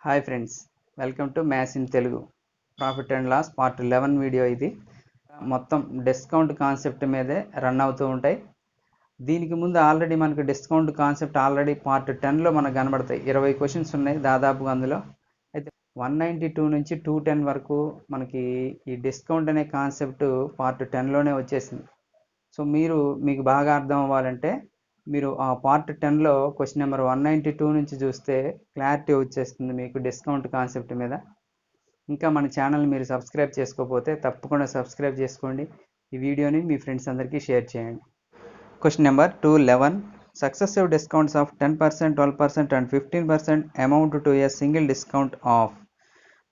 Hi friends, welcome to maths in Telugu. Profit and loss part 11 video ఇది. మొత్తం discount concept మీదే run అవుతూ ఉంటాయి. దీనికి ముందు ఆల్రెడీ మనకు డిస్కౌంట్ కాన్సెప్ట్ ఆల్రెడీ పార్ట్ 10లో మనకు కనబడతాయి. 20 క్వశ్చన్స్ ఉన్నాయి దాదాపుగా అందులో. అయితే 192 నుంచి 210 వరకు మనకి ఈ డిస్కౌంట్ అనే కాన్సెప్ట్ పార్ట్ 10లోనే వచ్చేసింది. సో మీకు బాగా అర్థం అవ్వాలంటే మీరు ఆ పార్ట్ 10లో క్వశ్చన్ నెంబర్ 192 నుంచి చూస్తే క్లారిటీ వచ్చేస్తుంది మీకు డిస్కౌంట్ కాన్సెప్ట్ మీద. ఇంకా మన ఛానల్ మీరు సబ్స్క్రైబ్ చేసుకోకపోతే తప్పకుండా సబ్స్క్రైబ్ చేసుకోండి. ఈ వీడియోని మీ ఫ్రెండ్స్ అందరికీ షేర్ చేయండి. Question number 211. Successive discounts of 10%, 12% and 15% amount to a single discount of.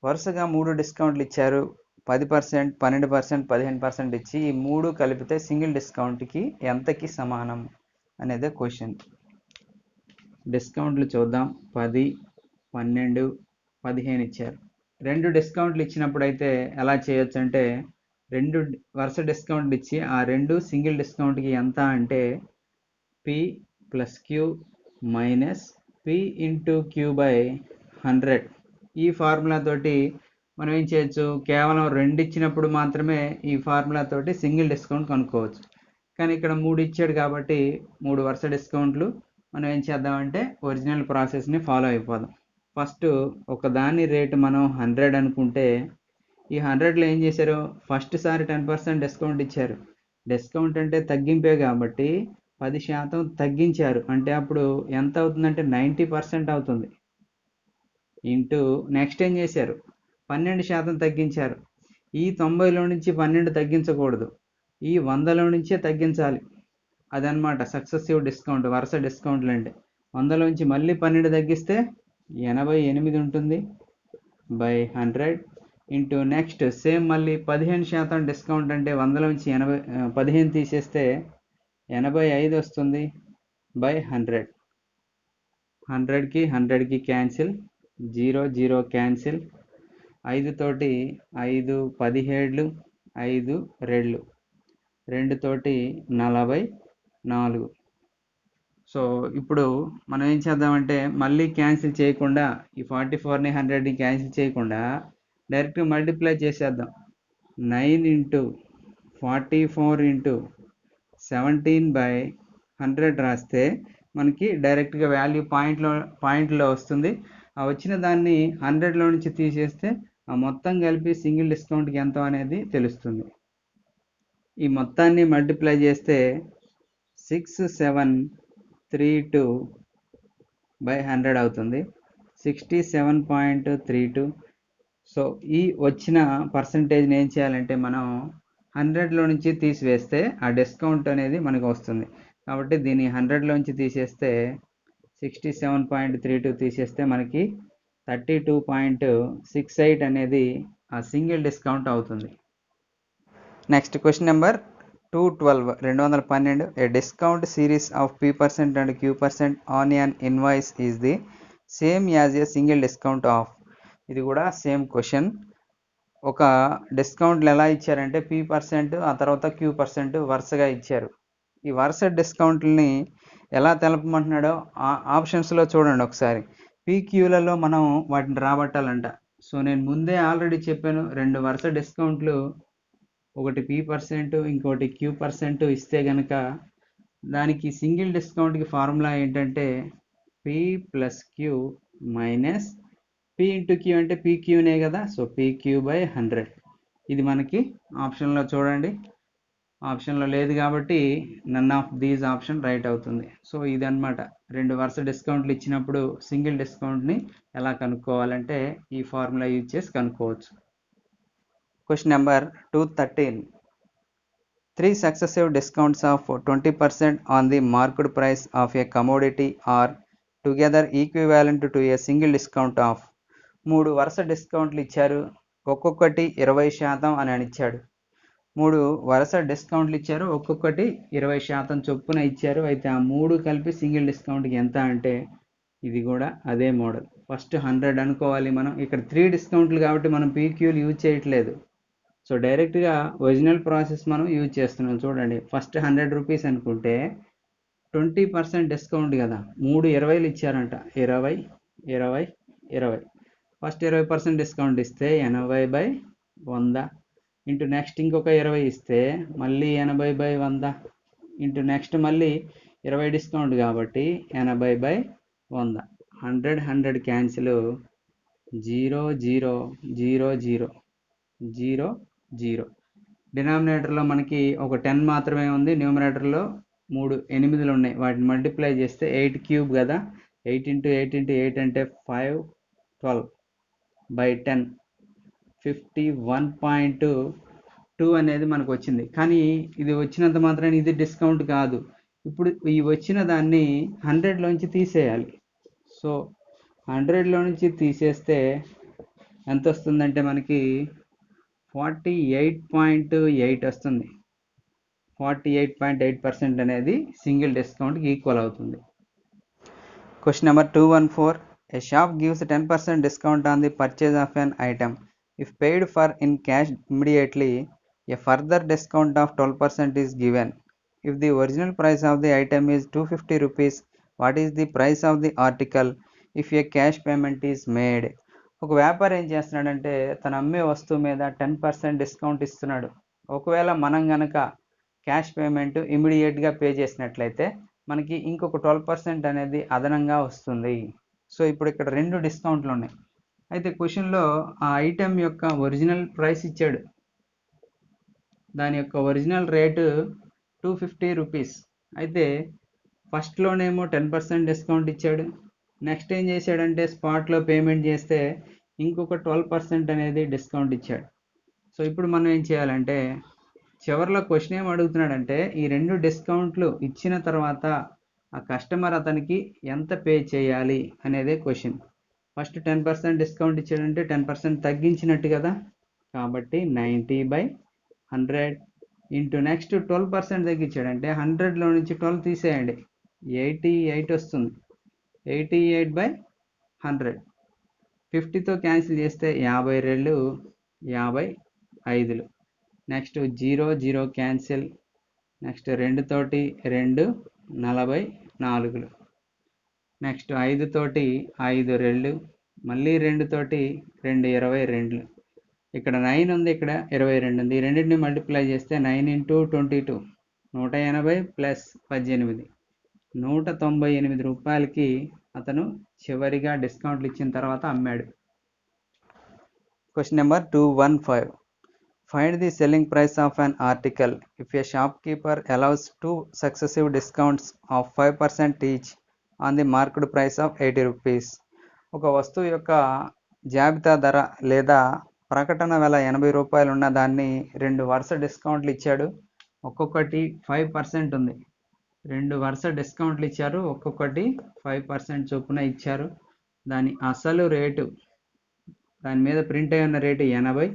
వరుసగా 3 డిస్కౌంట్లు ఇచ్చారు. 10%, 12%, 15% ఇచ్చి ఈ 3 కలిపితే సింగిల్ డిస్కౌంట్కి ఎంతకి సమానం అనేదే క్వశ్చన్. డిస్కౌంట్లు చూద్దాం. 10, 12, 15 ఇచ్చారు. 2 డిస్కౌంట్లు ఇచ్చినప్పుడు అయితే ఎలా చేయొచ్చు అంటే 2 వరుస డిస్కౌంట్లు ఇచ్చి ఆ 2 సింగిల్ డిస్కౌంట్కి ఎంత అంటే P plus Q minus P into Q by 100. ఈ ఫార్ములా తోటి మనం ఏం చేయొచ్చు, కేవలం 2 ఇచ్చినప్పుడు మాత్రమే ఈ ఫార్ములా తోటి సింగిల్ డిస్కౌంట్ కనుక్కోవచ్చు. కానీ ఇక్కడ 3 ఇచ్చాడు కాబట్టి 3 వరుస డిస్కౌంట్లు మనం ఏం చేద్దామంటే ఒరిజినల్ ప్రాసెస్ని ఫాలో అయిపోదాం. ఫస్ట్ ఒకదాని రేటు మనం 100 అనుకుంటే ఈ 100లో ఏం చేశారు, ఫస్ట్ సారి 10% డిస్కౌంట్ ఇచ్చారు. డిస్కౌంట్ అంటే తగ్గింపే కాబట్టి 10% తగ్గించారు. అంటే అప్పుడు ఎంత అవుతుందంటే 90% అవుతుంది. ఇంటూ నెక్స్ట్ ఏం చేశారు, 12% తగ్గించారు. ఈ 90లో నుంచి 12 తగ్గించకూడదు, ఈ 100లో నుంచే తగ్గించాలి. అదనమాట సక్సెసివ్ డిస్కౌంట్. వరుస డిస్కౌంట్లు అంటే 100లోంచి మళ్ళీ 12 తగ్గిస్తే 88 ఉంటుంది బై 100 ఇంటూ నెక్స్ట్ సేమ్ మళ్ళీ 15% డిస్కౌంట్ అంటే 100లోంచి 15 తీసేస్తే 85 వస్తుంది బై 100. 100కి 100కి క్యాన్సిల్, 0 0 క్యాన్సిల్, 5 తోటి 5 17, 5 2 2 తోటి 44. సో ఇప్పుడు మనం ఏం చేద్దామంటే మళ్ళీ క్యాన్సిల్ చేయకుండా ఈ 44ని 100ని క్యాన్సిల్ చేయకుండా డైరెక్ట్ మల్టిప్లై చేసేద్దాం. 9 ఇంటూ 44 ఇంటూ 17 బై 100 రాస్తే మనకి డైరెక్ట్గా వాల్యూ పాయింట్లో వస్తుంది. ఆ వచ్చిన దాన్ని 100లో నుంచి తీసేస్తే ఆ మొత్తం కలిపి సింగిల్ డిస్కౌంట్కి ఎంత అనేది తెలుస్తుంది. ఈ మొత్తాన్ని మల్టిప్లై చేస్తే 6732 బై 100 అవుతుంది, 67.32. సో ఈ వచ్చిన పర్సంటేజ్ని ఏం చేయాలంటే మనం 100లో నుంచి తీసివేస్తే ఆ డిస్కౌంట్ అనేది మనకు వస్తుంది. కాబట్టి దీన్ని 100లో నుంచి తీసేస్తే 67.32 తీసేస్తే మనకి 32.68 అనేది ఆ సింగిల్ డిస్కౌంట్ అవుతుంది. Next question number 212. A discount series of P% and Q% on an invoice is the same as a single discount of. ఇది కూడా సేమ్ క్వశ్చన్. ఒక డిస్కౌంట్లు ఎలా ఇచ్చారంటే P% ఆ తర్వాత Q% వరుసగా ఇచ్చారు. ఈ వరుస డిస్కౌంట్లని ఎలా తెలపమంటున్నాడో ఆప్షన్స్లో చూడండి ఒకసారి. PQలలో మనం వాటిని రాబట్టాలంట. సో నేను ముందే ఆల్రెడీ చెప్పాను, 2 వరుస డిస్కౌంట్లు, ఒకటి P% ఇంకోటి Q% ఇస్తే కనుక దానికి సింగిల్ డిస్కౌంట్కి ఫార్ములా ఏంటంటే P plus Q minus P into Q అంటే PQనే కదా, సో PQ బై 100. ఇది మనకి ఆప్షన్లో చూడండి. ఆప్షన్లో లేదు కాబట్టి none of these option right అవుతుంది. సో ఇదన్నమాట 2 వరుస డిస్కౌంట్లు ఇచ్చినప్పుడు సింగిల్ డిస్కౌంట్ని ఎలా కనుక్కోవాలంటే ఈ ఫార్ములా యూజ్ చేసి కనుక్కోవచ్చు. Question number 213. 3 successive discounts of 20% on the market price of a commodity are together equivalent to a single discount of. 3 వరుస డిస్కౌంట్లు ఇచ్చారు, ఒక్కొక్కటి 20% అని ఇచ్చాడు. 3 వరుస డిస్కౌంట్లు ఇచ్చారు, ఒక్కొక్కటి 20% చొప్పున ఇచ్చారు. అయితే ఆ 3 కలిపి సింగిల్ డిస్కౌంట్కి ఎంత అంటే ఇది కూడా అదే మోడల్. ఫస్ట్ 100 అనుకోవాలి మనం. ఇక్కడ 3 డిస్కౌంట్లు కాబట్టి మనం PQలు యూజ్ చేయట్లేదు. సో డైరెక్ట్గా ఒరిజినల్ ప్రాసెస్ మనం యూజ్ చేస్తున్నాం. చూడండి, ఫస్ట్ 100 రూపీస్ అనుకుంటే 20% డిస్కౌంట్ కదా, 3 20లు ఇచ్చారంట. 20 20 20 ఫస్ట్ 20% డిస్కౌంట్ ఇస్తే 80/100 ఇంటూ నెక్స్ట్ ఇంకొక 20 ఇస్తే మళ్ళీ 80/100 ఇంటూ నెక్స్ట్ మళ్ళీ 20 డిస్కౌంట్ కాబట్టి 80/100. 100 క్యాన్సిల్, 0 0 0 0 0 0. డినామినేటర్లో మనకి ఒక 10 మాత్రమే ఉంది, న్యూమరేటర్లో 3 8లు ఉన్నాయి. వాటిని మల్టిప్లై చేస్తే 8 క్యూబ్ కదా, 8 × 8 × 8 అంటే 512/10 51.2 అనేది మనకు వచ్చింది. కానీ ఇది వచ్చినంత మాత్రాన్ని ఇది డిస్కౌంట్ కాదు. ఇప్పుడు ఈ వచ్చిన దాన్ని 100లోంచి తీసేయాలి. సో 100లో నుంచి తీసేస్తే ఎంత వస్తుందంటే మనకి 48.8 వస్తుంది. 48.8% అనేది సింగిల్ డిస్కౌంట్కి ఈక్వల్ అవుతుంది. Question number 214. A shop gives 10% discount on the purchase of an item. If paid for in cash immediately, a further discount of 12% is given. If the original price of the item is 250 rupees, what is the price of the article if a cash payment is made? ఒక వ్యాపారి ఏం చేస్తున్నాడంటే తన అమ్మే వస్తువు మీద 10% discount ఇస్తున్నాడు. ఒకవేళ మనం కనుక క్యాష్ పేమెంట్ ఇమీడియట్గా పే చేసినట్లయితే మనకి ఇంకొక 12% అనేది అదనంగా వస్తుంది. సో ఇప్పుడు ఇక్కడ 2 డిస్కౌంట్లు ఉన్నాయి. అయితే క్వశ్చన్లో ఆ ఐటెం యొక్క ఒరిజినల్ ప్రైస్ ఇచ్చాడు. దాని యొక్క ఒరిజినల్ రేటు 250 రూపీస్. అయితే ఫస్ట్లోనేమో 10% డిస్కౌంట్ ఇచ్చాడు. నెక్స్ట్ ఏం చేశాడంటే స్పాట్లో పేమెంట్ చేస్తే ఇంకొక 12% అనేది డిస్కౌంట్ ఇచ్చాడు. సో ఇప్పుడు మనం ఏం చేయాలంటే చివరిలో క్వశ్చన్ ఏం అడుగుతున్నాడంటే ఈ 2 డిస్కౌంట్లు ఇచ్చిన తర్వాత ఆ కస్టమర్ అతనికి ఎంత పే చేయాలి అనేదే క్వశ్చన్. ఫస్ట్ 10% డిస్కౌంట్ ఇచ్చాడంటే 10% తగ్గించినట్టు కదా, కాబట్టి 90/100 ఇంటూ నెక్స్ట్ 12% తగ్గించాడంటే 100లో నుంచి 12 తీసేయండి, 88 వస్తుంది. 88/100. 50తో క్యాన్సిల్ చేస్తే 52 55. నెక్స్ట్ 0 0 క్యాన్సిల్, నెక్స్ట్ 2 తోటి 2 44. నెక్స్ట్ 5 తోటి 5 2, మళ్ళీ 2 తోటి 2 22. ఇక్కడ 9 ఉంది, ఇక్కడ 22 ఉంది. ఈ రెండింటిని మల్టిప్లై చేస్తే 9 × 22 180 ప్లస్ 18 198 రూపాయలకి అతను చివరిగా డిస్కౌంట్లు ఇచ్చిన తర్వాత అమ్మాడు. Question number 215. Find the selling price of an article if a shopkeeper allows 2 successive discounts of 5% each on the marked price of 80 rupees. ఒక వస్తువు యొక్క జాబితా ధర లేదా ప్రకటన వెల 80 రూపాయలు ఉన్న దాన్ని 2 వరుస డిస్కౌంట్లు ఇచ్చాడు. ఒక్కొక్కటి 5% ఉంది. 2 వరుస డిస్కౌంట్లు ఇచ్చారు, ఒక్కొక్కటి 5% చొప్పున ఇచ్చారు. దాని అసలు రేటు, దాని మీద ప్రింట్ అయి ఉన్న రేటు 80.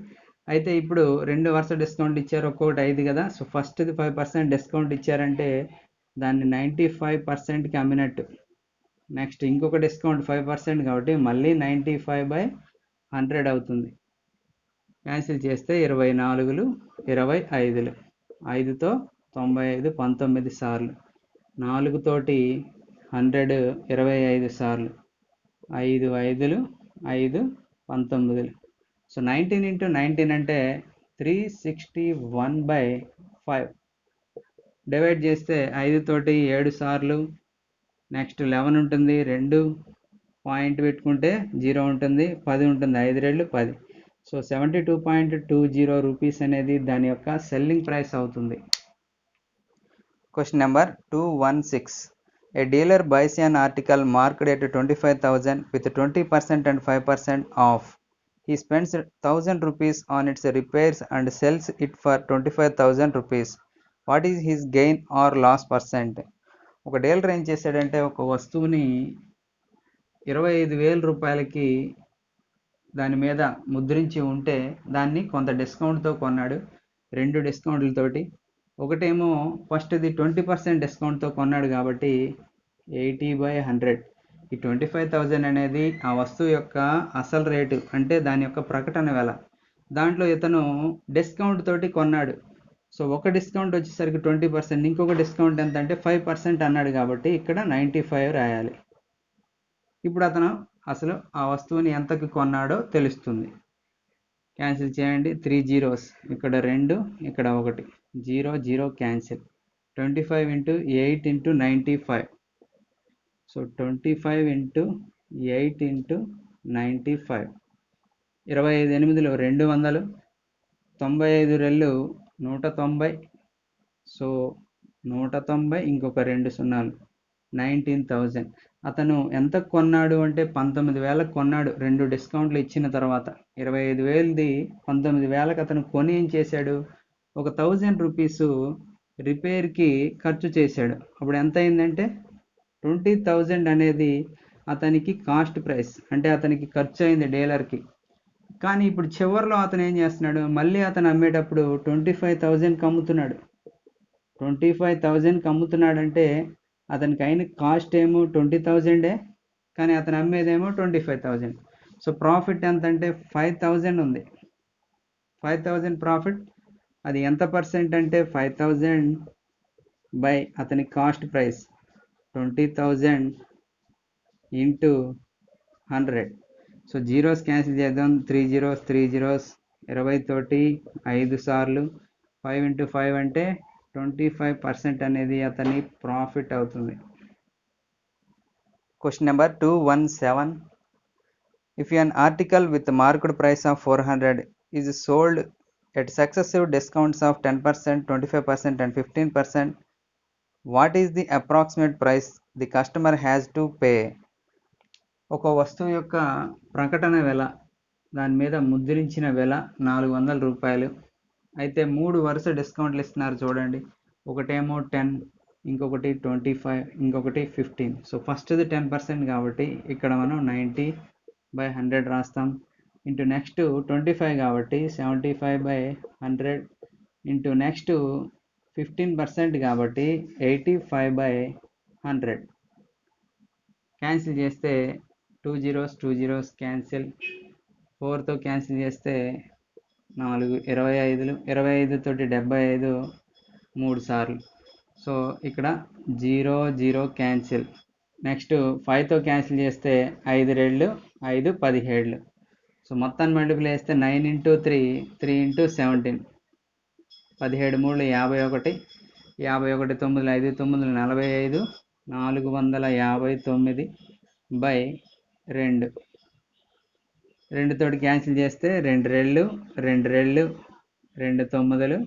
అయితే ఇప్పుడు 2 వరుస డిస్కౌంట్ ఇచ్చారు, ఒక్కొక్కటి 5 కదా. సో ఫస్ట్ది 5% డిస్కౌంట్ ఇచ్చారంటే దాన్ని 95%కి అమ్మినట్టు. నెక్స్ట్ ఇంకొక డిస్కౌంట్ 5% కాబట్టి మళ్ళీ 95/100 అవుతుంది. క్యాన్సిల్ చేస్తే 24 25. 5తో 95 19 సార్లు, 4 తోటి 100 25 సార్లు, 5 5లు 5 19. సో 19 × 19 అంటే 361/5. డివైడ్ చేస్తే 5 తోటి 7 సార్లు, నెక్స్ట్ 11 ఉంటుంది, 2 పాయింట్ పెట్టుకుంటే 0 ఉంటుంది, 10 ఉంటుంది, 5 2 10. సో 72.20 రూపీస్ అనేది దాని యొక్క సెల్లింగ్ ప్రైస్ అవుతుంది. Question number 216. A dealer buys an article marked at 25,000 with 20% and 5% off. He spends 1000 rupees on its repairs and sells it for 25,000 rupees. What is his gain or loss percent? ఒక dealer ఏం చేశాడంటే ఒక వస్తువుని 25,000 రూపాయలకి దాని మీద ముద్రించి ఉంటే దాన్ని కొంత డిస్కౌంట్తో కొన్నాడు. 2 డిస్కౌంట్లతోటి. ఒకటేమో ఫస్ట్ది 20% డిస్కౌంట్తో కొన్నాడు కాబట్టి 80/100. ఈ 25,000 అనేది ఆ వస్తువు యొక్క అసలు రేటు, అంటే దాని యొక్క ప్రకటన వెల. దాంట్లో ఇతను డిస్కౌంట్ తోటి కొన్నాడు. సో ఒక డిస్కౌంట్ వచ్చేసరికి 20%, ఇంకొక డిస్కౌంట్ ఎంత అంటే 5% అన్నాడు కాబట్టి ఇక్కడ 95 రాయాలి. ఇప్పుడు అతను అసలు ఆ వస్తువుని ఎంతకు కొన్నాడో తెలుస్తుంది. క్యాన్సిల్ చేయండి. 3 జీరోస్, ఇక్కడ 2, ఇక్కడ 1, 0 0 cancel. 25 into 8 into 95. So 25 into 8 into 95. 25 8లో 200, 95 రెళ్ళు 190. So 190 ఇంకొక 2 సున్నాలు 19,000. అతను ఎంత కొన్నాడు అంటే 19,000 కొన్నాడు. 2 డిస్కౌంట్లు ఇచ్చిన తర్వాత 25,000ది 19,000కి అతను కొని ఏం చేశాడు, ఒక 1000 రూపీస్ రిపేర్కి ఖర్చు చేశాడు. అప్పుడు ఎంత అయిందంటే 20,000 అనేది అతనికి కాస్ట్ ప్రైస్, అంటే అతనికి ఖర్చు అయింది డీలర్కి. కానీ ఇప్పుడు చివరిలో అతను ఏం చేస్తున్నాడు, మళ్ళీ అతను అమ్మేటప్పుడు 25,000కి అమ్ముతున్నాడు. 25,000కి అమ్ముతున్నాడంటే అతనికి అయిన కాస్ట్ ఏమో 20,000, కానీ అతను అమ్మేదేమో 25,000. సో ప్రాఫిట్ ఎంత అంటే 5,000 ఉంది. 5,000 ప్రాఫిట్. అది ఎంత పర్సెంట్ అంటే 5,000 బై అతని cost price 20,000 into 100. So zeros cancel చేద్దాం. 3 జీరోస్ 3 జీరోస్, 20 తోటి 5 సార్లు 5 ఇంటూ 5 అంటే 25% అనేది అతని ప్రాఫిట్ అవుతుంది. Question number 217. If an article with marked price of 400 is sold at successive discounts of 10%, 25% and 15%, what is the approximate price the customer has to pay? ఒక వస్తువు యొక్క ప్రకటన వెల, దాని మీద ముద్రించిన వెల 400 రూపాయలు. అయితే 3 వరుస డిస్కౌంట్లు ఇస్తున్నారు చూడండి. ఒకటేమో 10, ఇంకొకటి 25, ఇంకొకటి 15. సో ఫస్ట్ది 10% కాబట్టి ఇక్కడ మనం 90/100 రాస్తాం. ఇంటూ నెక్స్ట్ 25 కాబట్టి 75/100. ఇంటూ నెక్స్ట్ 15% కాబట్టి 85/100. క్యాన్సిల్ చేస్తే 2 జీరోస్ 2 జీరోస్ క్యాన్సిల్. 4తో క్యాన్సిల్ చేస్తే 4 25లు, 25 తోటి 75 3 సార్లు. సో ఇక్కడ 0 0 క్యాన్సిల్. నెక్స్ట్ 5తో క్యాన్సిల్ చేస్తే 5 రెళ్ళు 5 17. సో మొత్తాన్ని మల్టిపుల్ చేస్తే 9 ఇంటూ 3 3 ఇంటూ 17, 17 3 51, 51 9 5 9 45, 459 బై 2. 2 తోటి క్యాన్సిల్ చేస్తే 2 రెళ్ళు 2 రెళ్ళు 2 9లు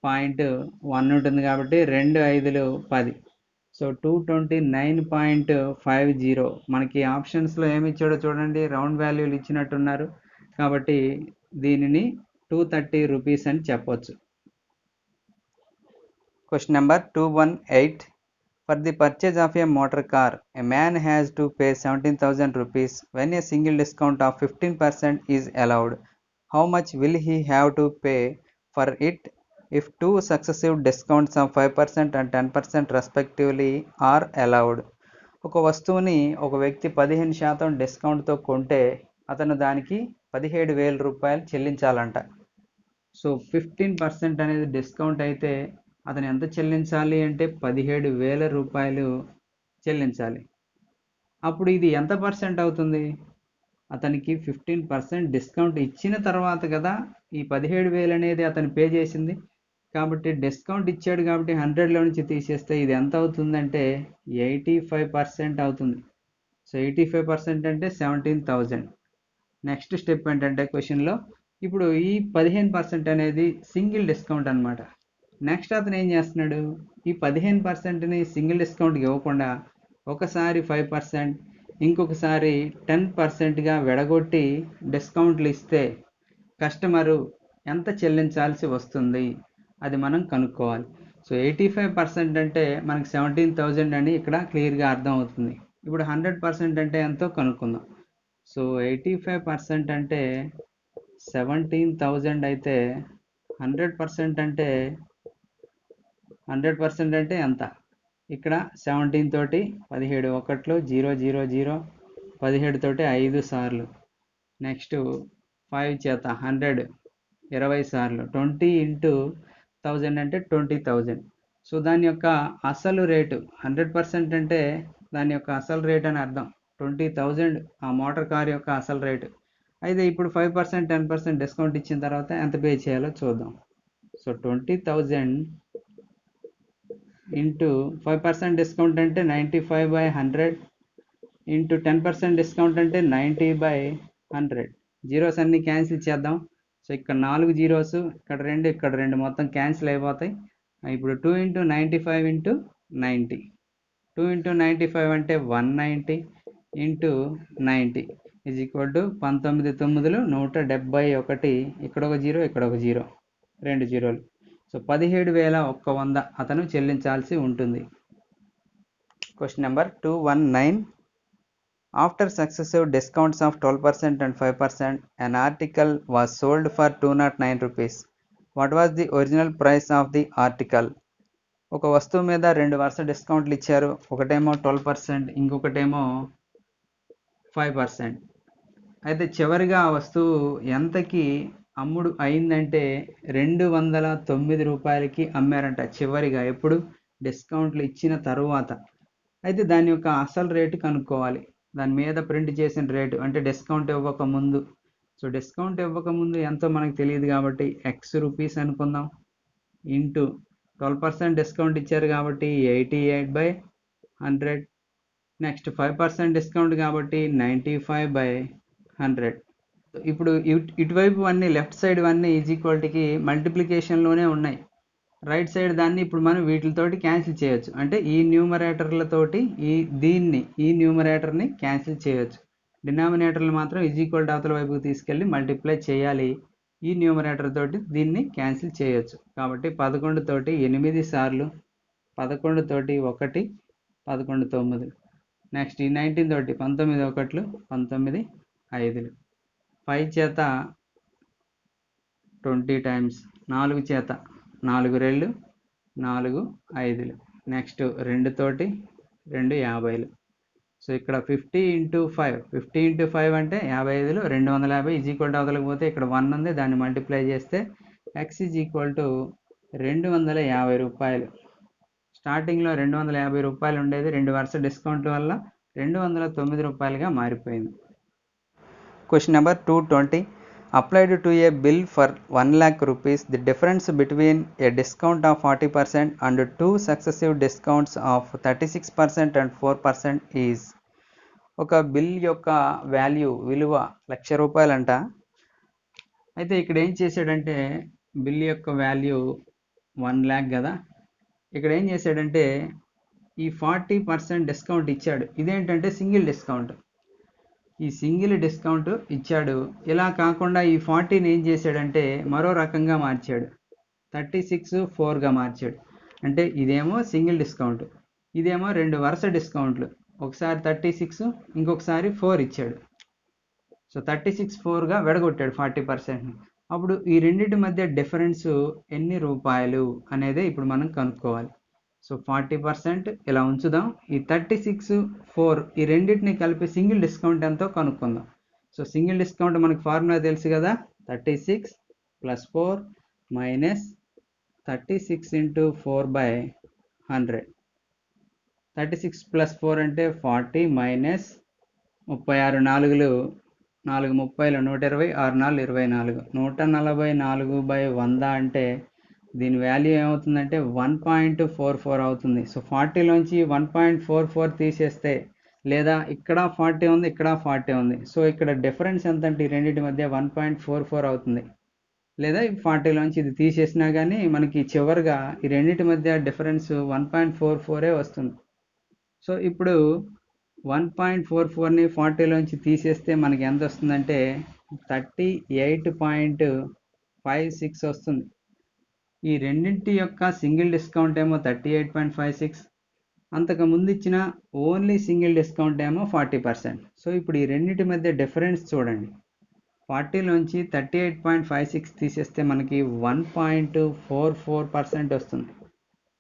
0.1 ఉంటుంది కాబట్టి 2 5లు 10. సో 229.50. మనకి ఆప్షన్స్లో ఏమి ఇచ్చాడో చూడండి, రౌండ్ వాల్యూలు ఇచ్చినట్టున్నారు కాబట్టి దీనిని 230 రూపీస్ అని చెప్పొచ్చు. Question number 218. For the purchase of a motor car, a man has to pay 17,000 rupees when a single discount of 15% is allowed. How much will he have to pay for it if 2 successive discounts of 5% and 10% respectively are allowed? ఒక వస్తువుని ఒక వ్యక్తి 15% డిస్కౌంట్తో కొంటే అతను దానికి 17,000 రూపాయలు చెల్లించాలంట. So 15% అనేది discount అయితే అతను ఎంత చెల్లించాలి అంటే 17,000 రూపాయలు చెల్లించాలి. అప్పుడు ఇది ఎంత పర్సెంట్ అవుతుంది, అతనికి 15% డిస్కౌంట్ ఇచ్చిన తర్వాత కదా ఈ 17,000 అనేది అతను పే చేసింది. కాబట్టి డిస్కౌంట్ ఇచ్చాడు కాబట్టి 100లో నుంచి తీసేస్తే ఇది ఎంత అవుతుందంటే 85% అవుతుంది. సో 85% అంటే 17,000. నెక్స్ట్ స్టెప్ ఏంటంటే క్వశ్చన్లో ఇప్పుడు ఈ 15% అనేది సింగిల్ డిస్కౌంట్ అనమాట. నెక్స్ట్ అతను ఏం చేస్తున్నాడు, ఈ 15%ని సింగిల్ డిస్కౌంట్కి ఇవ్వకుండా ఒకసారి 5%, ఇంకొకసారి 10%గా విడగొట్టి డిస్కౌంట్లు ఇస్తే కస్టమరు ఎంత చెల్లించాల్సి వస్తుంది అది మనం కనుక్కోవాలి. సో 85% అంటే మనకి 17,000 అని ఇక్కడ క్లియర్గా అర్థం అవుతుంది. ఇప్పుడు 100% అంటే ఎంతో కనుక్కుందాం. సో 85% అంటే 17,000 అయితే 100% అంటే 100% అంటే ఎంత, ఇక్కడ 17 తోటి 17 ఒకట్లు 0 0 0, 17 తోటి 5 సార్లు, నెక్స్ట్ 5 చేత 100 20 సార్లు, 20 ఇంటూ 1000 అంటే 20,000. సో దాని యొక్క అసలు రేటు 100% అంటే దాని యొక్క అసలు రేట్ అని అర్థం. 20,000 ఆ మోటార్ కార్ యొక్క అసలు రేటు. అయితే ఇప్పుడు 5% 10% డిస్కౌంట్ ఇచ్చిన తర్వాత ఎంత పే చేయాలో చూద్దాం. సో 20,000 ఇంటూ 5% డిస్కౌంట్ అంటే 95/100 ఇంటూ 10% డిస్కౌంట్ అంటే 90/100. జీరోస్ అన్ని క్యాన్సిల్ చేద్దాం. సో ఇక్కడ 4 జీరోస్, ఇక్కడ 2, ఇక్కడ 2 మొత్తం క్యాన్సిల్ అయిపోతాయి. ఇప్పుడు 2 ఇంటూ 95 ఇంటూ 90. 2 ఇంటూ 95 అంటే 190 ఇంటూ 90 ఈజ్ ఈక్వల్ టు 19 9 171. ఇక్కడ ఒక జీరో, ఇక్కడ ఒక జీరో, 2 జీరోలు. సో 17,100 అతను చెల్లించాల్సి ఉంటుంది. Question number 219. After successive discounts of 12% and 5%, an article was sold for 209 rupees. What was the original price of the article? ఒక వస్తువు మీద 2 వరుస డిస్కౌంట్లు ఇచ్చారు. ఒకటేమో 12%, ఇంకొకటేమో 5%. అయితే చివరిగా ఆ వస్తువు ఎంతకి అమ్ముడు అయిందంటే 209 రూపాయలకి అమ్మారంట చివరిగా. ఎప్పుడు? డిస్కౌంట్లు ఇచ్చిన తరువాత. అయితే దాని యొక్క అసలు రేటు కనుక్కోవాలి. దాని మీద ప్రింట్ చేసిన రేటు అంటే డిస్కౌంట్ ఇవ్వక ముందు. సో డిస్కౌంట్ ఇవ్వక ముందు ఎంతో మనకు తెలియదు కాబట్టి ఎక్స్ రూపీస్ అనుకుందాం. ఇంటూ 12% డిస్కౌంట్ ఇచ్చారు కాబట్టి 88/100. నెక్స్ట్ 5% డిస్కౌంట్ కాబట్టి 95/100. ఇప్పుడు ఇటువైపు అన్నీ లెఫ్ట్ సైడ్ అన్నీ ఈజ్ ఈక్వల్టీకి మల్టిప్లికేషన్లోనే ఉన్నాయి. రైట్ సైడ్ దాన్ని ఇప్పుడు మనం వీటితోటి క్యాన్సిల్ చేయొచ్చు. అంటే ఈ న్యూమరేటర్లతోటి ఈ న్యూమరేటర్ని క్యాన్సిల్ చేయొచ్చు. డినామినేటర్లు మాత్రం ఈజ్ ఈక్వల్ టు అవతల వైపుకి తీసుకెళ్ళి మల్టిప్లై చేయాలి. ఈ న్యూమరేటర్ తోటి దీన్ని క్యాన్సిల్ చేయొచ్చు. కాబట్టి 11 తోటి 8 సార్లు, 11 తోటి 1, 11 9. నెక్స్ట్ ఈ 19 తోటి 19 1, 19 5. 5 చేత 20 టైమ్స్, 4 చేత 4 2, 4 5. నెక్స్ట్ 2 తోటి 2 50. సో ఇక్కడ 50 ఇంటూ 5, 50 ఇంటూ 5 అంటే 55, 250 ఈజ్ ఈక్వల్ టు అవతలకి పోతే ఇక్కడ 1 ఉంది, దాన్ని మల్టిప్లై చేస్తే ఎక్స్ ఈజ్ ఈక్వల్ టు 250 రూపాయలు. స్టార్టింగ్లో 250 రూపాయలు ఉండేది, 2 వరుస డిస్కౌంట్ వల్ల 209 రూపాయలుగా మారిపోయింది. Question number 220. Applied to a bill for 1 lakh rupees, the difference between a discount of 40% and 2 successive discounts of 36% and 4% is. ఒక బిల్ యొక్క విలువ 1,00,000 రూపాయలంట. అయితే ఇక్కడ ఏం చేశాడంటే బిల్ యొక్క వాల్యూ 1 lakh కదా. ఇక్కడ ఏం చేశాడంటే ఈ 40% డిస్కౌంట్ ఇచ్చాడు. ఇదేంటంటే సింగిల్ డిస్కౌంట్. ఈ సింగిల్ డిస్కౌంట్ ఇచ్చాడు. ఇలా కాకుండా ఈ 40ని ఏం చేశాడంటే మరో రకంగా మార్చాడు. 36/4గా మార్చాడు. అంటే ఇదేమో సింగిల్ డిస్కౌంట్, ఇదేమో 2 వరుస డిస్కౌంట్లు. ఒకసారి 36, ఇంకొకసారి 4 ఇచ్చాడు. సో 36/4గా విడగొట్టాడు 40%ని. అప్పుడు ఈ రెండింటి మధ్య డిఫరెన్స్ ఎన్ని రూపాయలు అనేది ఇప్పుడు మనం కనుక్కోవాలి. సో 40% ఇలా ఉంచుదాం. ఈ 36/4 ఈ రెండింటిని కలిపి సింగిల్ డిస్కౌంట్ ఎంతో కనుక్కుందాం. సో సింగిల్ డిస్కౌంట్ మనకి ఫార్ములా తెలుసు కదా, 36 + 4 మైనస్ 36 × 4/100. 36 + 4 అంటే 40 మైనస్ 36 4లు 4 30లు 120, 6 4 24, 144/100 అంటే దీని వాల్యూ ఏమవుతుందంటే 1.44 అవుతుంది. సో 40లోంచి 1.44 తీసేస్తే, లేదా ఇక్కడ 40 ఉంది, ఇక్కడ 40 ఉంది. సో ఇక్కడ డిఫరెన్స్ ఎంత అంటే ఈ రెండింటి మధ్య 1.44 అవుతుంది. లేదా 40లోంచి ఇది తీసేసినా కానీ మనకి చివరిగా ఈ రెండింటి మధ్య డిఫరెన్స్ 1.44 వస్తుంది. సో ఇప్పుడు 1.44ని 40లోంచి తీసేస్తే మనకి ఎంత వస్తుందంటే 38.56 వస్తుంది. ఈ రెండింటి యొక్క సింగిల్ డిస్కౌంట్ ఏమో 38.56, అంతకు ముందు ఇచ్చిన ఓన్లీ సింగిల్ డిస్కౌంట్ ఏమో 40%. సో ఇప్పుడు ఈ రెండింటి మధ్య డిఫరెన్స్ చూడండి. 40లోంచి 38.56 తీసేస్తే మనకి 1.44% వస్తుంది.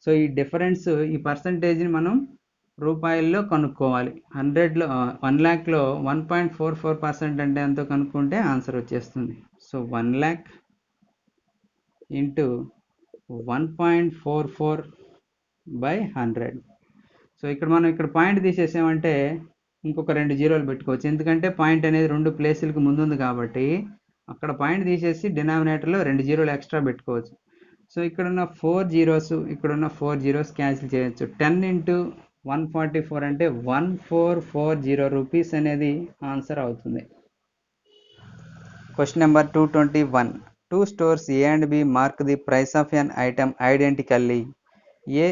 సో ఈ డిఫరెన్స్, ఈ పర్సంటేజ్ని మనం రూపాయల్లో కనుక్కోవాలి. 1 lakhలో 1.44% అంటే ఎంతో కనుక్కుంటే ఆన్సర్ వచ్చేస్తుంది. So 1 lakh into 1.44/100. సో ఇక్కడ మనం పాయింట్ తీసేసామంటే ఇంకొక 2 జీరోలు పెట్టుకోవచ్చు. ఎందుకంటే పాయింట్ అనేది 2 ప్లేసులకు ముందుంది కాబట్టి అక్కడ పాయింట్ తీసేసి డినామినేటర్లో 2 జీరోలు ఎక్స్ట్రా పెట్టుకోవచ్చు. సో ఇక్కడున్న 4 జీరోస్ ఇక్కడున్న 4 జీరోస్ క్యాన్సిల్ చేయొచ్చు. 10 ఇంటూ 144 అంటే 1440 రూపీస్ అనేది ఆన్సర్ అవుతుంది. Question number 221. Two stores A and B mark the price of an item identically. A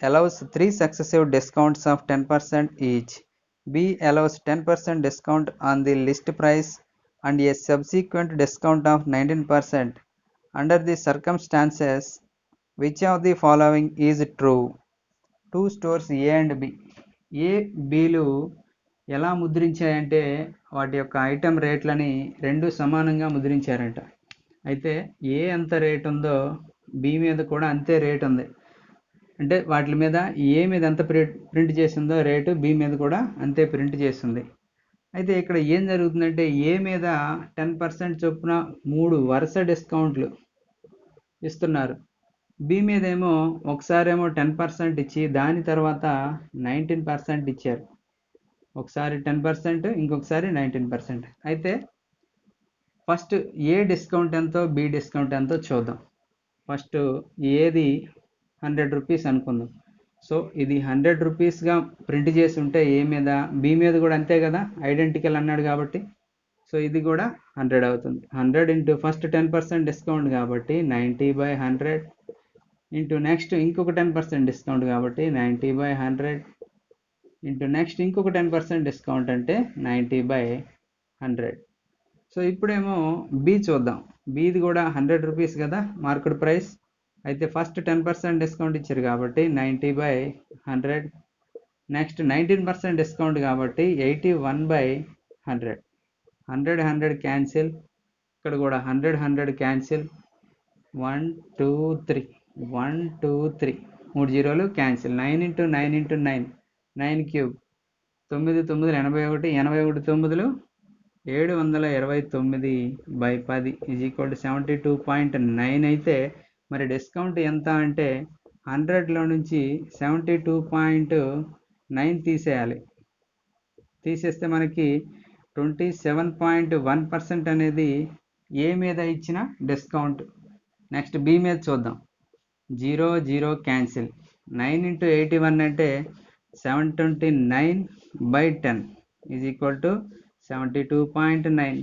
allows 3 successive discounts of 10% each. B allows 10% discount on the list price and a subsequent discount of 19%. Under the circumstances, which of the following is true? Two stores A and B. A, Bలు ఎలా ముద్రించాయంటే వాటి యొక్క item రేట్లని రెండు సమానంగా ముద్రించారంట. అయితే ఏ ఎంత rate ఉందో B మీద కూడా అంతే రేట్ ఉంది. అంటే వాటి మీద ఏ మీద ఎంత ప్రింట్ చేసిందో రేటు బి మీద కూడా అంతే ప్రింట్ చేస్తుంది. అయితే ఇక్కడ ఏం జరుగుతుందంటే ఏ మీద 10% చొప్పున 3 వరుస డిస్కౌంట్లు ఇస్తున్నారు. బి మీద ఏమో ఒకసారేమో 10% ఇచ్చి దాని తర్వాత 19% ఇచ్చారు. ఒకసారి 10% ఇంకొకసారి 19%. అయితే ఫస్ట్ ఏ డిస్కౌంట్ ఎంతో బి డిస్కౌంట్ ఎంతో చూద్దాం. ఫస్ట్ ఏది 100 రూపీస్ అనుకుందాం. సో ఇది 100 రూపీస్గా ప్రింట్ చేసి ఉంటే ఏ మీద బి మీద కూడా అంతే కదా, ఐడెంటికల్ అన్నాడు కాబట్టి. సో ఇది కూడా 100 అవుతుంది. 100 ఇంటూ ఫస్ట్ 10% డిస్కౌంట్ కాబట్టి 90/100 ఇంటూ నెక్స్ట్ ఇంకొక 10% డిస్కౌంట్ కాబట్టి 90/100 ఇంటూ నెక్స్ట్ ఇంకొక 10% డిస్కౌంట్ అంటే 90/100. సో ఇప్పుడేమో బి చూద్దాం. బిది కూడా 100 రూపీస్ కదా మార్కెట్ ప్రైస్. అయితే ఫస్ట్ 10% డిస్కౌంట్ ఇచ్చారు కాబట్టి 90/100. నెక్స్ట్ 19% డిస్కౌంట్ కాబట్టి 81/100. 100 క్యాన్సిల్. ఇక్కడ కూడా 100 క్యాన్సిల్. 1 2 3 1 2 3 3 జీరోలు క్యాన్సిల్. 9 into 9 into 9 9 cube 9 9 81 81 9 729/10 = 72.9. అయితే మరి డిస్కౌంట్ ఎంత అంటే 100లో నుంచి 72.9 తీసేయాలి. తీసేస్తే మనకి 27.1% అనేది ఏ మీద ఇచ్చిన డిస్కౌంట్. నెక్స్ట్ బి మీద చూద్దాం. 0 0 క్యాన్సిల్. 9 ఇంటూ 81 అంటే 729/10 = 72.9.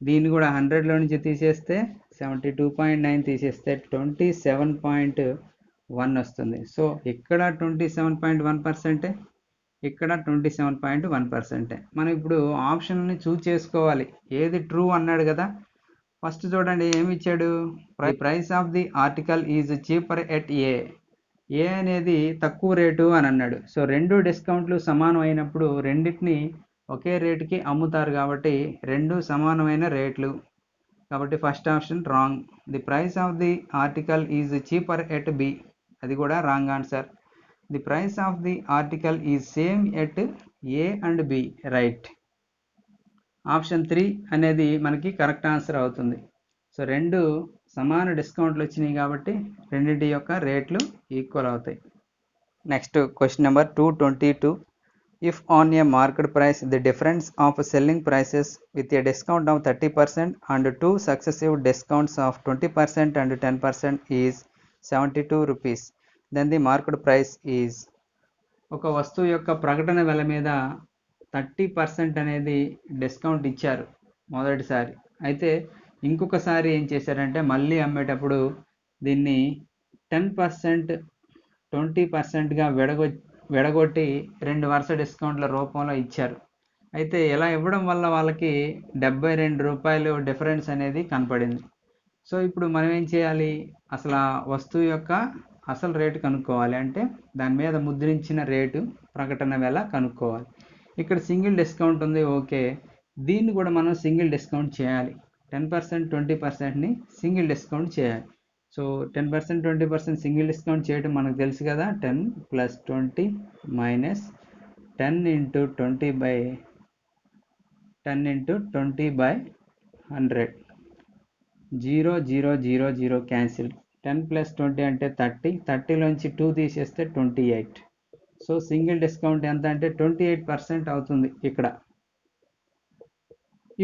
దీన్ని కూడా 100లో నుంచి తీసేస్తే 72.9 తీసేస్తే 27.1 వస్తుంది. సో ఇక్కడ 27.1%, ఇక్కడ 27.1%. మనం ఇప్పుడు ఆప్షన్ని చూస్ చేసుకోవాలి. ఏది ట్రూ అన్నాడు కదా. ఫస్ట్ చూడండి ఏమి ఇచ్చాడు, price of the article is cheaper at A. A అనేది తక్కువ రేటు అని అన్నాడు. సో రెండు డిస్కౌంట్లు సమానం అయినప్పుడు రెండింటిని ఒకే రేటుకి అమ్ముతారు కాబట్టి రెండు సమానమైన రేట్లు కాబట్టి first option wrong. The price of the article is cheaper at B, అది కూడా wrong answer. The price of the article is same at A and B, right. Option 3 అనేది మనకి కరెక్ట్ ఆన్సర్ అవుతుంది. సో రెండు సమాన డిస్కౌంట్లు వచ్చినాయి కాబట్టి రెండింటి యొక్క రేట్లు ఈక్వల్ అవుతాయి. Next question number 222. If on a market price the difference of selling prices with a discount of 30% and two successive discounts of 20% and 10% is 72 rupees, then the market price is. ఒక వస్తువు యొక్క ప్రకటన వెల మీద 30% అనేది discount ఇచ్చారు మొదటిసారి. అయితే ఇంకొకసారి ఏం చేశారంటే మళ్ళీ అమ్మేటప్పుడు దీన్ని 10% 20%గా విడగొట్టి 2 వరుస డిస్కౌంట్ల రూపంలో ఇచ్చారు. అయితే ఇలా ఇవ్వడం వల్ల వాళ్ళకి 72 రూపాయలు డిఫరెన్స్ అనేది కనపడింది. సో ఇప్పుడు మనం ఏం చేయాలి, అసలు ఆ వస్తువు యొక్క అసలు రేటు కనుక్కోవాలి. అంటే దాని మీద ముద్రించిన రేటు ప్రకటన వెల కనుక్కోవాలి. ఇక్కడ సింగిల్ డిస్కౌంట్ ఉంది, ఓకే. దీన్ని కూడా మనం సింగిల్ డిస్కౌంట్ చేయాలి. 10% 20%ని సింగిల్ డిస్కౌంట్ చేయాలి. సో 10% 20% సింగిల్ డిస్కౌంట్ చేయడం మనకు తెలుసు కదా. 10 + 20 - 10 × 20/100. 0 0 0 0 క్యాన్సిల్. 10 + 20 అంటే 30. 30లోంచి 2 తీసేస్తే 28. సో సింగిల్ డిస్కౌంట్ ఎంత అంటే 28% అవుతుంది ఇక్కడ.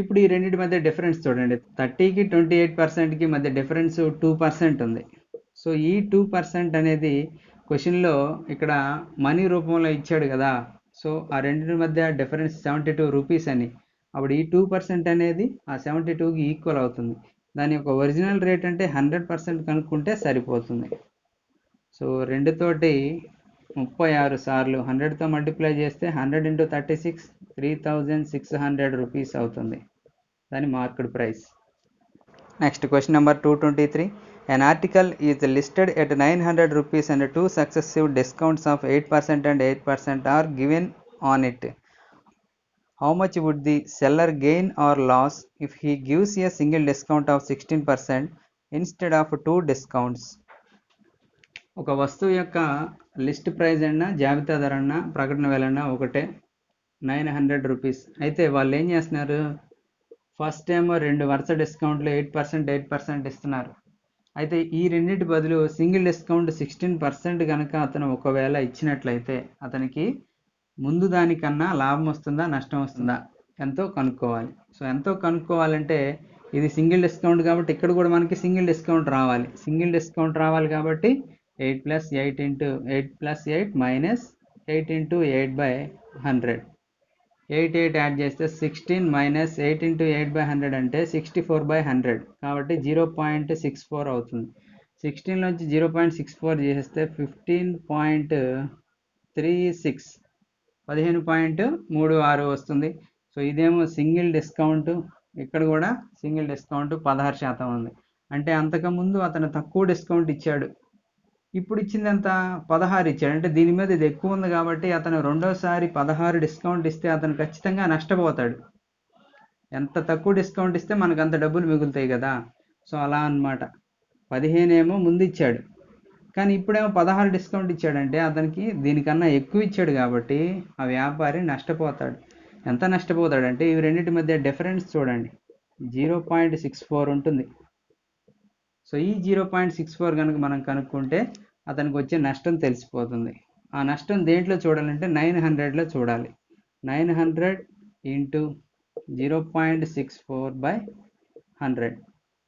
ఇప్పుడు ఈ రెండింటి మధ్య డిఫరెన్స్ చూడండి, 30కి 28%కి మధ్య డిఫరెన్స్ 2% ఉంది. సో ఈ 2% అనేది క్వశ్చన్లో ఇక్కడ మనీ రూపంలో ఇచ్చాడు కదా, సో ఆ రెండింటి మధ్య డిఫరెన్స్ 72 రూపీస్ అని. అప్పుడు ఈ 2% అనేది ఆ 72కి ఈక్వల్ అవుతుంది. దాని యొక్క ఒరిజినల్ రేట్ అంటే 100% కనుక్కుంటే సరిపోతుంది. సో 2తోటి 36 సార్లు 100తో మల్టిప్లై చేస్తే 100 × 36 3600 రూపీస్ అవుతుంది దాని market price. Next question number 223. An article is listed at 900 rupees and 2 successive discounts of 8% and 8% are given on it. How much would the seller gain or loss if he gives a single discount of 16% instead of 2 discounts? ఒక వస్తువు యొక్క list price అన్నా జాబితా ధర అన్నా ప్రకటన వేలన్నా ఒకటే, 900 rupees. అయితే వాళ్ళు ఏం చేస్తున్నారు, ఫస్ట్ ఏమో 2 వరుస డిస్కౌంట్లు 8% 8% ఇస్తున్నారు. అయితే ఈ రెండింటి బదులు సింగిల్ డిస్కౌంట్ 16% కనుక అతను ఒకవేళ ఇచ్చినట్లయితే అతనికి ముందు దానికన్నా లాభం వస్తుందా నష్టం వస్తుందా ఎంతో కనుక్కోవాలి. సో ఎంతో కనుక్కోవాలంటే ఇది సింగిల్ డిస్కౌంట్ కాబట్టి ఇక్కడ కూడా మనకి సింగిల్ డిస్కౌంట్ రావాలి. సింగిల్ డిస్కౌంట్ రావాలి కాబట్టి 8 + 8 × 8 + 8 - 8 × 8/100. 8 8 యాడ్ చేస్తే 16 - 8 × 8/100 అంటే 64/100 కాబట్టి 0.64 అవుతుంది. 16 నుంచి 0.64 చేస్తే 15.36 15.36 వస్తుంది. సో ఇదేమో సింగిల్ డిస్కౌంట్, ఇక్కడ కూడా సింగిల్ డిస్కౌంట్ 16% ఉంది. అంటే అంతకుముందు అతను తక్కువ డిస్కౌంట్ ఇచ్చాడు, ఇప్పుడు ఇచ్చింది ఎంత 16 ఇచ్చాడు. అంటే దీని మీద ఇది ఎక్కువ ఉంది కాబట్టి అతను రెండోసారి 16 డిస్కౌంట్ ఇస్తే అతను ఖచ్చితంగా నష్టపోతాడు. ఎంత తక్కువ డిస్కౌంట్ ఇస్తే మనకు అంత డబ్బులు మిగులుతాయి కదా. సో అలా అన్నమాట. 15 ఏమో ముందు ఇచ్చాడు కానీ ఇప్పుడేమో 16 డిస్కౌంట్ ఇచ్చాడంటే అతనికి దీనికన్నా ఎక్కువ ఇచ్చాడు కాబట్టి ఆ వ్యాపారి నష్టపోతాడు. ఎంత నష్టపోతాడంటే ఇవి రెండింటి మధ్య డిఫరెన్స్ చూడండి, 0.64 ఉంటుంది. సో ఈ 0.64 కనుక మనం కనుక్కుంటే అతనికి వచ్చే నష్టం తెలిసిపోతుంది. ఆ నష్టం దేంట్లో చూడాలంటే 900లో చూడాలి. 900 × 0.64/100.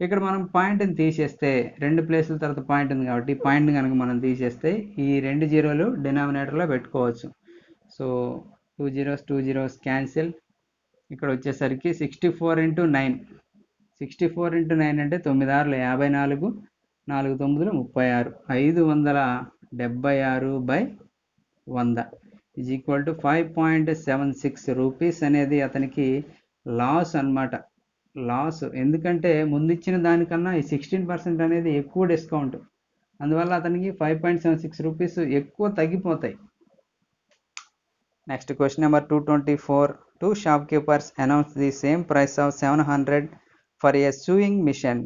ఇక్కడ మనం పాయింట్ని తీసేస్తే 2 ప్లేసుల తర్వాత పాయింట్ ఉంది కాబట్టి పాయింట్ని కనుక మనం తీసేస్తే ఈ 2 జీరోలు డినామినేటర్లో పెట్టుకోవచ్చు. So 2 zeros cancel. ఇక్కడ వచ్చేసరికి 64 × 9. 64 × 9 అంటే 9 6 54, 4 9 36, 576/100 = 5.76 రూపీస్ అనేది అతనికి లాస్ అన్నమాట. లాస్ ఎందుకంటే ముందు ఇచ్చిన దానికన్నా ఈ 16% అనేది ఎక్కువ డిస్కౌంట్, అందువల్ల అతనికి 5.76 రూపీస్ ఎక్కువ తగ్గిపోతాయి. Next question number 224. 2 shopkeepers announced the same price of 700 for a sewing machine.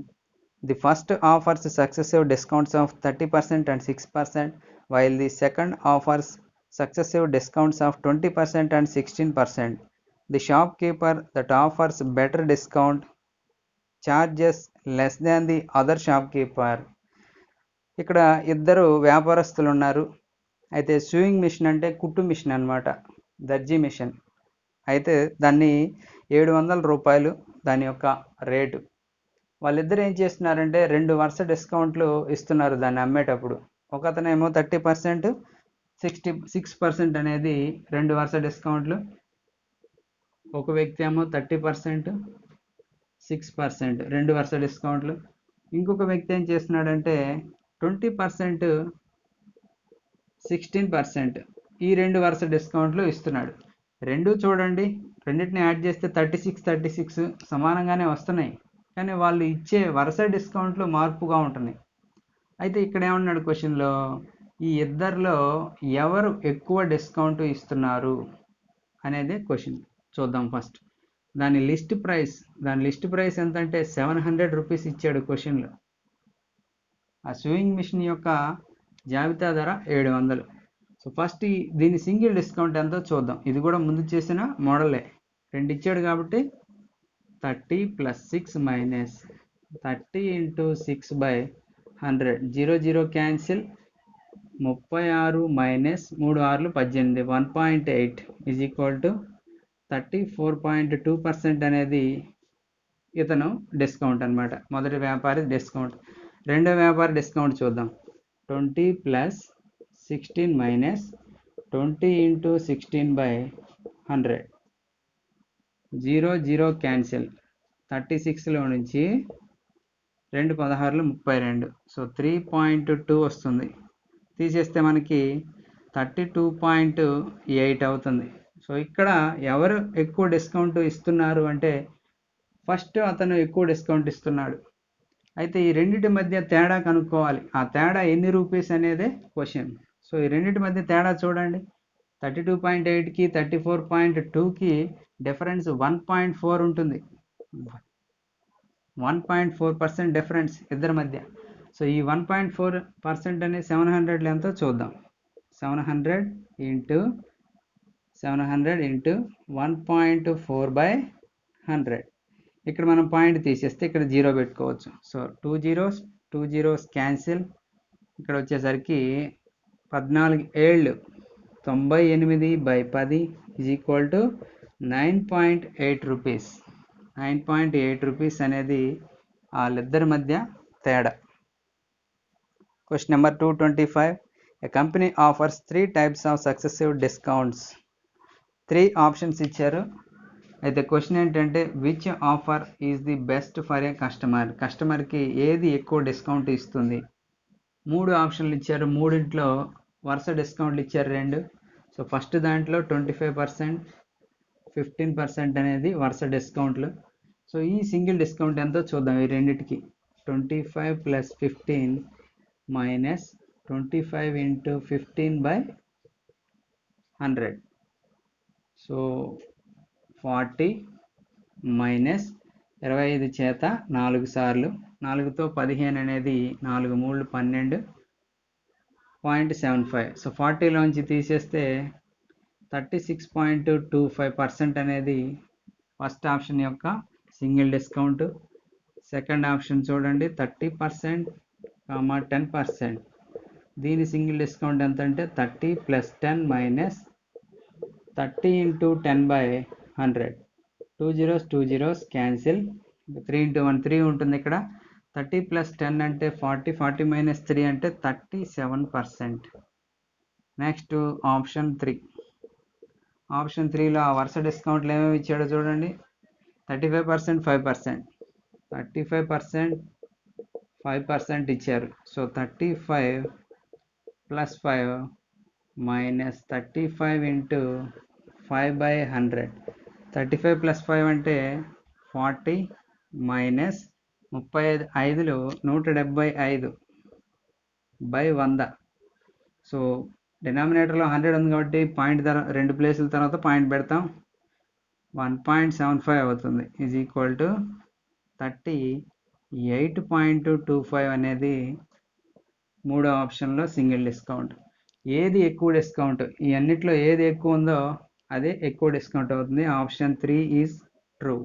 The first offers successive discounts of 30% and 6%, while the second offers successive discounts of 20% and 16%. The shopkeeper that offers better discount charges less than the other shopkeeper. ఇక్కడ ఇద్దరు వ్యాపారస్తులు ఉన్నారు. అయితే sewing machine అంటే కుట్టు machine అన్నమాట, దర్జీ machine. అయితే దాన్ని 700 రూపాయలు దాని యొక్క రేటు. వాళ్ళిద్దరు ఏం చేస్తున్నారంటే 2 వరుస డిస్కౌంట్లు ఇస్తున్నారు దాన్ని అమ్మేటప్పుడు. ఒకతనేమో 30%, 6% అనేది 2 వరుస డిస్కౌంట్లు. ఒక వ్యక్తి ఏమో 30%, 6% 2 వరుస డిస్కౌంట్లు. ఇంకొక వ్యక్తి ఏం చేస్తున్నాడంటే 20%, 16% ఈ 2 వరుస డిస్కౌంట్లు ఇస్తున్నాడు. రెండు చూడండి, రెండింటిని యాడ్ చేస్తే 36 సమానంగానే వస్తున్నాయి, కానీ వాళ్ళు ఇచ్చే వరుస డిస్కౌంట్లు మార్పుగా ఉంటున్నాయి. అయితే ఇక్కడ ఏమన్నాడు క్వశ్చన్లో, ఈ ఇద్దరిలో ఎవరు ఎక్కువ డిస్కౌంట్ ఇస్తున్నారు అనేది క్వశ్చన్. చూద్దాం ఫస్ట్ దాని లిస్ట్ ప్రైస్ ఎంత అంటే 700 రూపీస్ ఇచ్చాడు క్వశ్చన్లో. ఆ సూయింగ్ మిషన్ యొక్క జాబితా ధర 700. సో ఫస్ట్ దీని సింగిల్ డిస్కౌంట్ ఎంతో చూద్దాం. ఇది కూడా ముందు చేసిన మోడలే, 2 ఇచ్చాడు కాబట్టి 30 + 6 - 30 × 6/100, 0 0 cancel, 36 minus 3 6లు 18 1.8 is equal to 34.2% అనేది ఇతను డిస్కౌంట్ అనమాట. మొదటి వ్యాపారి డిస్కౌంట్. రెండో వ్యాపారి డిస్కౌంట్ చూద్దాం. 20 ప్లస్ 16 మైనస్ 20 ఇంటూ 16/100 0 క్యాన్సిల్. 36లో నుంచి 2 16లు 32. సో 3.2 వస్తుంది. తీసేస్తే మనకి 32.8 అవుతుంది. సో ఇక్కడ ఎవరు ఎక్కువ డిస్కౌంట్ ఇస్తున్నారు అంటే ఫస్ట్ అతను ఎక్కువ డిస్కౌంట్ ఇస్తున్నాడు. అయితే ఈ రెండింటి మధ్య తేడా కనుక్కోవాలి. ఆ తేడా ఎన్ని రూపీస్ అనేదే క్వశ్చన్. సో ఈ రెండింటి మధ్య తేడా చూడండి. 32.8కి 34.2కి డిఫరెన్స్ 1.4 ఉంటుంది. 1.4% డిఫరెన్స్ ఇద్దరి మధ్య. సో ఈ 1.4% అనేది 700 ఎంతో చూద్దాం. 700 ఇంటూ 1.4/100. ఇక్కడ మనం పాయింట్ తీసేస్తే ఇక్కడ 0 పెట్టుకోవచ్చు. So 2 zeros cancel. ఇక్కడ వచ్చేసరికి 14 ఏళ్ళు 98/10 is equal to 9.8 rupees. 9.8 rupees అనేది వాళ్ళిద్దరి మధ్య తేడా. Question number 225. A company offers 3 types of successive discounts. 3 options ఇచ్చారు. అయితే క్వశ్చన్ ఏంటంటే which offer is the best for a customer. కస్టమర్కి ఏది ఎక్కువ డిస్కౌంట్ ఇస్తుంది. 3 ఆప్షన్లు ఇచ్చారు. మూడింట్లో వరుస డిస్కౌంట్లు ఇచ్చారు 2. సో ఫస్ట్ దాంట్లో 25%, 15% అనేది వరుస డిస్కౌంట్లు. సో ఈ సింగిల్ డిస్కౌంట్ ఎంతో చూద్దాం. ఈ రెండింటికి 25 plus 15 minus 25 into 15/100. So 40 minus 25 చేత 4 సార్లు 4తో 15 అనేది 4 3 12.75. సో 40లోంచి తీసేస్తే 36.25% అనేది ఫస్ట్ ఆప్షన్ యొక్క సింగిల్ డిస్కౌంట్. సెకండ్ ఆప్షన్ చూడండి 30%, 10%. దీని సింగిల్ డిస్కౌంట్ ఎంత అంటే 30 plus 10 minus 30 into 10/100. 2 zeros cancel. 3 into 1 3 ఉంటుంది ఇక్కడ. 30 ప్లస్ 10 అంటే 40, 40 మైనస్ 3 అంటే 37%. Next option 3. ఆప్షన్ 3లో ఆ వరుస డిస్కౌంట్లు ఏమేమి ఇచ్చాడో చూడండి. 35%, 5%. 35%, 5% ఇచ్చారు. So 35 plus 5 minus 35 into 5/100. 35 plus 5 అంటే 40 మైనస్ 35 175/100. సో డినామినేటర్లో 100 ఉంది కాబట్టి పాయింట్ 2 ప్లేసుల తర్వాత పాయింట్ పెడతాం. 1.75 అవుతుంది ఈజ్ ఈక్వల్ టు 38.25 అనేది మూడో ఆప్షన్లో సింగిల్ డిస్కౌంట్. ఏది ఎక్కువ డిస్కౌంట్, ఈ అన్నిట్లో ఏది ఎక్కువ ఉందో అదే ఎక్కువ డిస్కౌంట్ అవుతుంది. Option 3 is true.